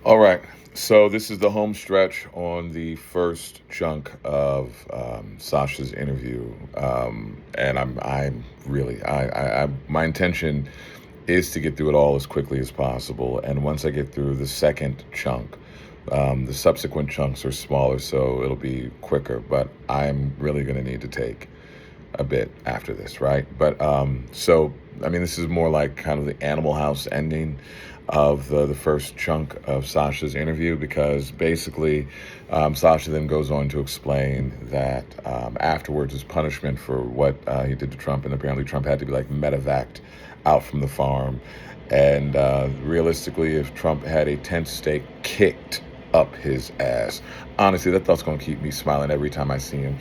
All right. So this is the home stretch on the first chunk of Sasha's interview, and I'm really, my intention is to get through it all as quickly as possible. And once I get through the second chunk, the subsequent chunks are smaller, so it'll be quicker. But I'm really going to need to take a bit after this, right? But I mean, this is more like kind of the Animal House ending of the first chunk of Sasha's interview, because basically Sasha then goes on to explain that afterwards, as punishment for what he did to Trump, and apparently Trump had to be like medevaced out from the farm. And realistically, if Trump had a tent stake kicked up his ass, honestly, that thought's going to keep me smiling every time I see him.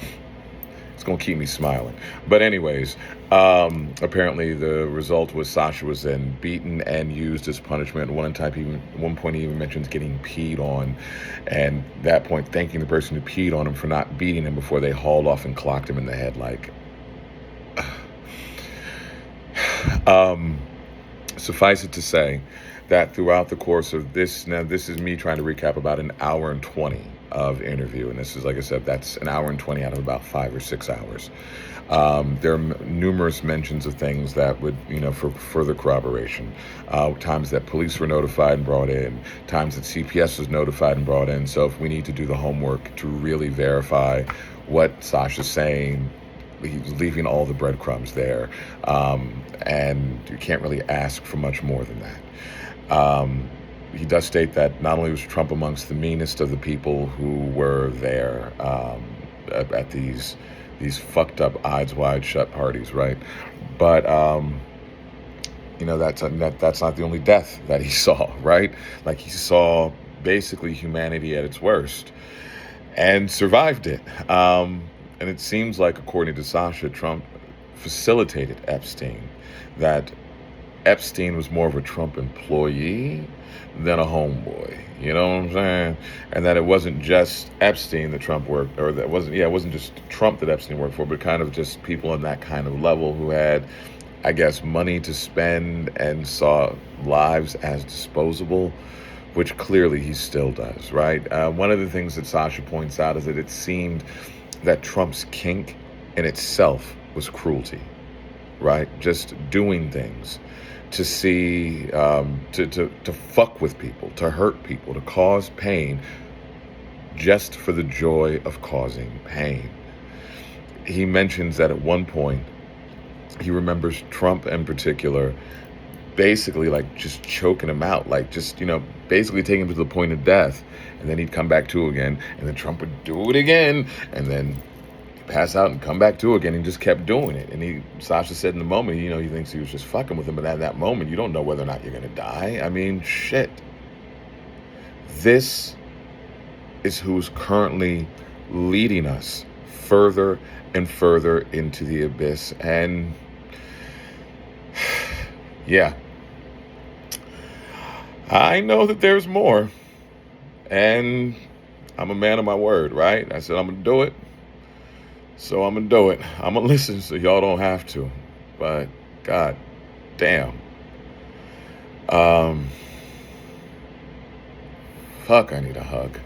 It's going to keep me smiling. But anyways, apparently the result was Sasha was then beaten and used as punishment. One point he even mentions getting peed on, and at that point thanking the person who peed on him for not beating him before they hauled off and clocked him in the head. Like, suffice it to say that throughout the course of this, now this is me trying to recap about an hour and 20 of interview, and this is, like I said, that's an hour and 20 out of about 5 or 6 hours. There are numerous mentions of things that would, for further corroboration. Times that police were notified and brought in, times that CPS was notified and brought in. So if we need to do the homework to really verify what Sasha's saying, he's leaving all the breadcrumbs there, and you can't really ask for much more than that. He does state that not only was Trump amongst the meanest of the people who were there at these fucked up eyes wide shut parties, right? But that's not the only death that he saw, right? Like, he saw basically humanity at its worst and survived it. And it seems like, according to Sasha, Trump facilitated Epstein, that Epstein was more of a Trump employee than a homeboy. You know what I'm saying? And that it wasn't just Epstein that Trump worked, or it wasn't just Trump that Epstein worked for, but kind of just people on that kind of level who had, I guess, money to spend and saw lives as disposable, which clearly he still does, right? One of the things that Sasha points out is that it seemed that Trump's kink in itself was cruelty, right? Just doing things to see, to fuck with people, to hurt people, to cause pain, just for the joy of causing pain. He mentions that at one point, he remembers Trump in particular basically like just choking him out, like just, basically taking him to the point of death. And then he'd come back to again, and then Trump would do it again, and then pass out and come back to again, and just kept doing it. And Sasha said in the moment, he thinks he was just fucking with him, but at that moment, you don't know whether or not you're going to die. I mean, shit. This is who's currently leading us further and further into the abyss. And yeah, I know that there's more, and I'm a man of my word, right? I said I'm going to do it, so I'm going to do it. I'm going to listen so y'all don't have to, but god damn. Fuck, I need a hug.